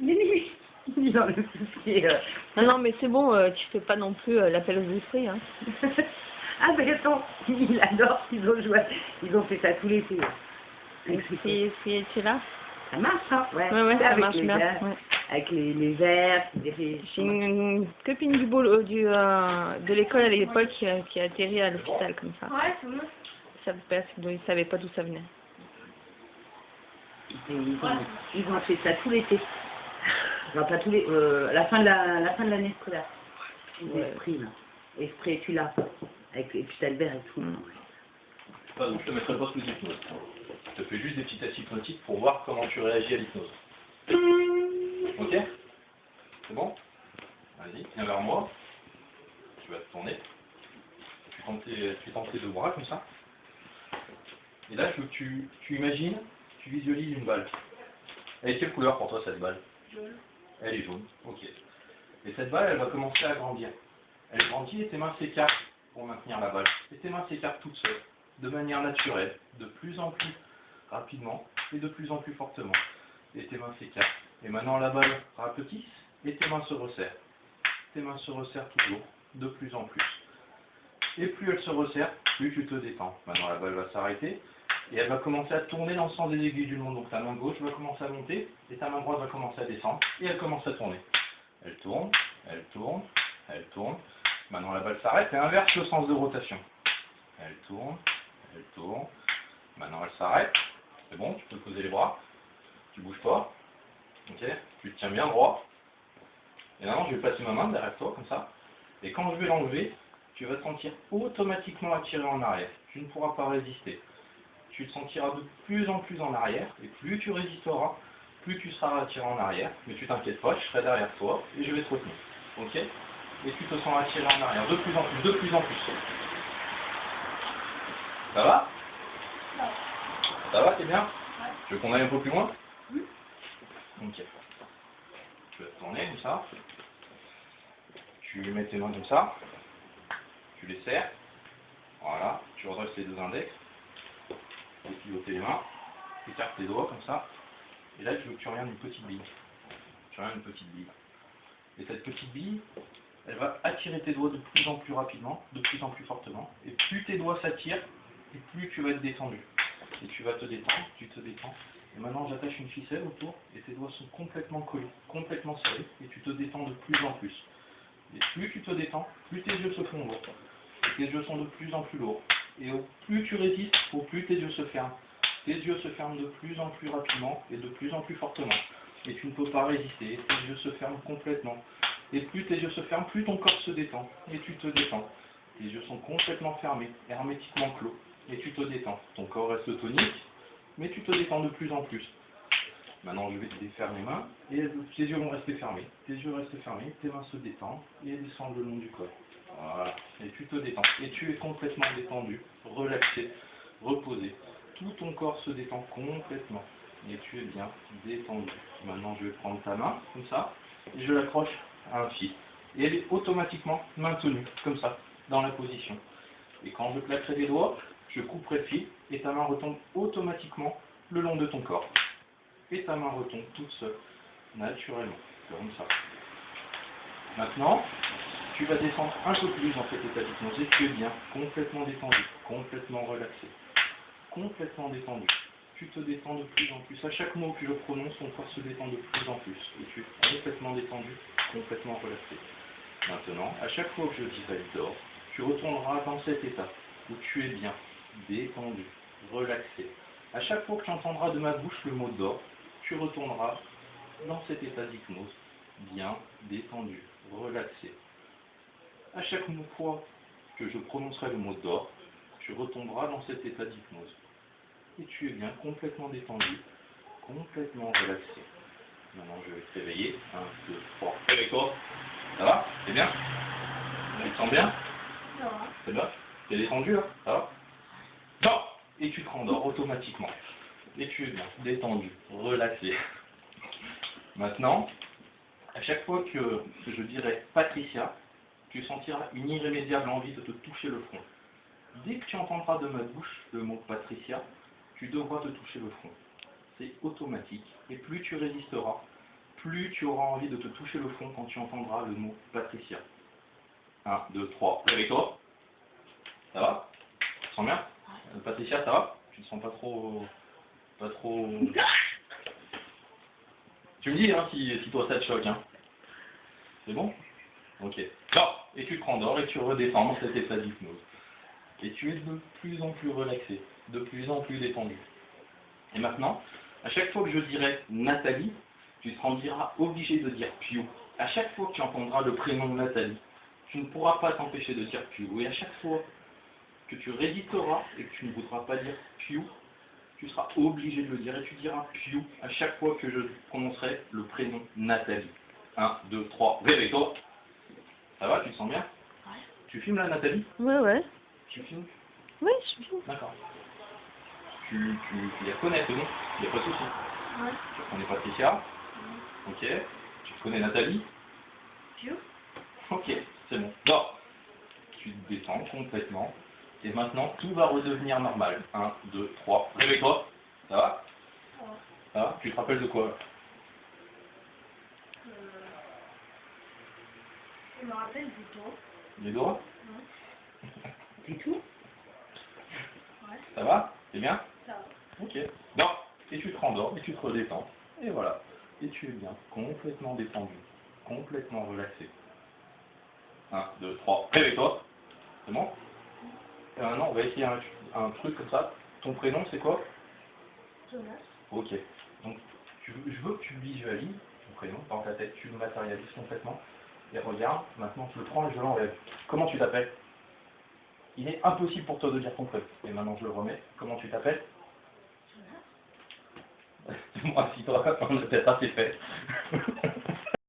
Il dans le souci. Non, non, mais c'est bon, tu fais pas non plus l'appel aux esprits, hein. Ah, mais attends, il adore, ils ont fait ça tout l'été. L'esprit est là? Ça marche, hein? Ouais, Ouais, ça avec marche les bien. verres, Ouais. avec les verres, J'ai une copine de l'école à l'époque qui a atterri à l'hôpital comme ça. Ouais, c'est bon. Ça parce qu'ils savaient pas d'où ça venait. Ils ont fait ça tout l'été. Enfin, pas tous les, la fin de l'année scolaire. Les esprits, là. Esprit, et tu l'as. Avec, et puis t'as le verre et tout. Enfin, donc je te mettrai pas sous hypnose. Je te fais juste des petits tests hypnotiques pour voir comment tu réagis à l'hypnose. Ok? C'est bon? Vas-y, viens vers moi. Tu vas te tourner. Tu tends tes deux bras comme ça. Et là, je veux que tu imagines, tu visualises une balle. Elle est quelle couleur pour toi cette balle? Jaune. Elle est jaune, ok. Et cette balle, elle va commencer à grandir. Elle grandit et tes mains s'écartent pour maintenir la balle. Et tes mains s'écartent toutes seules, de manière naturelle, de plus en plus rapidement et de plus en plus fortement. Et tes mains s'écartent. Et maintenant la balle rapetisse et tes mains se resserrent. Tes mains se resserrent toujours, de plus en plus. Et plus elle se resserre, plus tu te détends. Maintenant la balle va s'arrêter et elle va commencer à tourner dans le sens des aiguilles du monde. Donc ta main gauche va commencer à monter et ta main droite va commencer à descendre et elle commence à tourner. Elle tourne, elle tourne, elle tourne. Maintenant la balle s'arrête et inverse le sens de rotation. Elle tourne, elle tourne. Maintenant elle s'arrête. C'est bon, tu peux poser les bras. Tu bouges pas. Ok, tu te tiens bien droit. Et maintenant je vais passer ma main derrière toi comme ça. Et quand je vais l'enlever, tu vas te sentir automatiquement attiré en arrière. Tu ne pourras pas résister. Tu te sentiras de plus en plus en arrière, et plus tu résisteras, plus tu seras attiré en arrière. Mais tu t'inquiètes pas, je serai derrière toi, et je vais te retenir. Ok? Et tu te sens attiré en arrière, de plus en plus, de plus en plus. Ça va? Ça va, t'es bien? Ouais. Tu veux qu'on aille un peu plus loin? Ok. Tu vas te tourner comme ça. Tu mets tes mains comme ça. Tu les serres. Voilà. Tu redresses les deux index. Tu pivoter les mains. Tu écartes tes doigts comme ça. Et là, je veux que tu regardes une petite bille. Tu regardes une petite bille. Et cette petite bille, elle va attirer tes doigts de plus en plus rapidement, de plus en plus fortement. Et plus tes doigts s'attirent, et plus tu vas être détendu. Et tu vas te détendre, tu te détends. Et maintenant, j'attache une ficelle autour, et tes doigts sont complètement collés, complètement serrés, et tu te détends de plus en plus. Et plus tu te détends, plus tes yeux se font lourds. Et tes yeux sont de plus en plus lourds. Et au plus tu résistes, au plus tes yeux se ferment. Tes yeux se ferment de plus en plus rapidement et de plus en plus fortement. Et tu ne peux pas résister, tes yeux se ferment complètement. Et plus tes yeux se ferment, plus ton corps se détend. Et tu te détends. Tes yeux sont complètement fermés, hermétiquement clos. Et tu te détends. Ton corps reste tonique, mais tu te détends de plus en plus. Maintenant, je vais te défaire les mains, et tes yeux vont rester fermés. Tes yeux restent fermés, tes mains se détendent, et elles descendent le long du corps. Voilà. Et tu te détends. Et tu es complètement détendu, relaxé, reposé. Tout ton corps se détend complètement. Et tu es bien détendu. Maintenant, je vais prendre ta main, comme ça, et je l'accroche à un fil. Et elle est automatiquement maintenue, comme ça, dans la position. Et quand je claquerai les doigts, je couperai le fil, et ta main retombe automatiquement le long de ton corps. Et ta main retombe toute seule, naturellement, comme ça. Maintenant, tu vas descendre un peu plus dans cet état d'hypnose et tu es bien, complètement détendu, complètement relaxé, complètement détendu. Tu te détends de plus en plus. À chaque mot que je prononce, ton corps se détend de plus en plus. Et tu es complètement détendu, complètement relaxé. Maintenant, à chaque fois que je dirai dors, tu retourneras dans cet état où tu es bien, détendu, relaxé. À chaque fois que tu entendras de ma bouche le mot dors, tu retourneras dans cet état d'hypnose, bien, détendu, relaxé. À chaque fois que je prononcerai le mot dors, tu retomberas dans cet état d'hypnose. Et tu es bien complètement détendu, complètement relaxé. Maintenant, je vais te réveiller. 1, 2, 3. Réveille-toi. Ça va? C'est bien? Tu te sens bien? Ça va. C'est bien? T'es détendu là? Ça va? Dors! Et tu te rendors automatiquement. Et tu es bien détendu, relaxé. Maintenant, à chaque fois que je dirai Patricia, tu sentiras une irrémédiable envie de te toucher le front. Dès que tu entendras de ma bouche le mot Patricia, tu devras te toucher le front. C'est automatique. Et plus tu résisteras, plus tu auras envie de te toucher le front quand tu entendras le mot Patricia. 1, 2, 3. Réveille-toi. Ça va? Tu te sens bien? Patricia, ça va? Tu te sens pas trop... Tu me dis hein, si toi ça te choque. Hein. C'est bon? Ok. Et tu te rendors et tu redescends dans cet état d'hypnose. Et tu es de plus en plus relaxé, de plus en plus détendu. Et maintenant, à chaque fois que je dirai Nathalie, tu te rendiras obligé de dire Piu. À chaque fois que tu entendras le prénom Nathalie, tu ne pourras pas t'empêcher de dire Piu. Et à chaque fois que tu résisteras et que tu ne voudras pas dire Piu, tu seras obligé de le dire et tu diras Piu à chaque fois que je prononcerai le prénom Nathalie. 1, 2, 3, réveille-toi. Ça va, tu te sens bien? Ouais. Tu filmes là, Nathalie? Ouais. Tu filmes? Oui, je filme. D'accord. Tu les reconnais, c'est bon? Il n'y a pas de souci. Ouais. Tu reconnais Patricia? Ok. Tu reconnais Nathalie? Piu. Ok, c'est bon. Bon. Tu te détends complètement. Et maintenant, tout va redevenir normal. 1, 2, 3. Réveille-toi. Ça va? Ouais. Ça va? Tu te rappelles de quoi? Je me rappelle du dos. Les doigts? C'est tout? Ouais. Ça va? C'est bien? Ça va. Ok. Bon. Et tu te rendors et tu te redétends. Et voilà. Et tu es bien. Complètement détendu. Complètement relaxé. 1, 2, 3. Réveille-toi. C'est bon? Et maintenant, on va essayer un truc comme ça. Ton prénom, c'est quoi? Jonas. Ok. Donc, je veux que tu le visualises, ton prénom, dans ta tête. Tu le matérialises complètement. Et regarde, maintenant, tu le prends et je l'enlève. Comment tu t'appelles? Il est impossible pour toi de dire ton prénom. Et maintenant, je le remets. Comment tu t'appelles? Jonas. Moi, si toi, on a peut-être assez fait.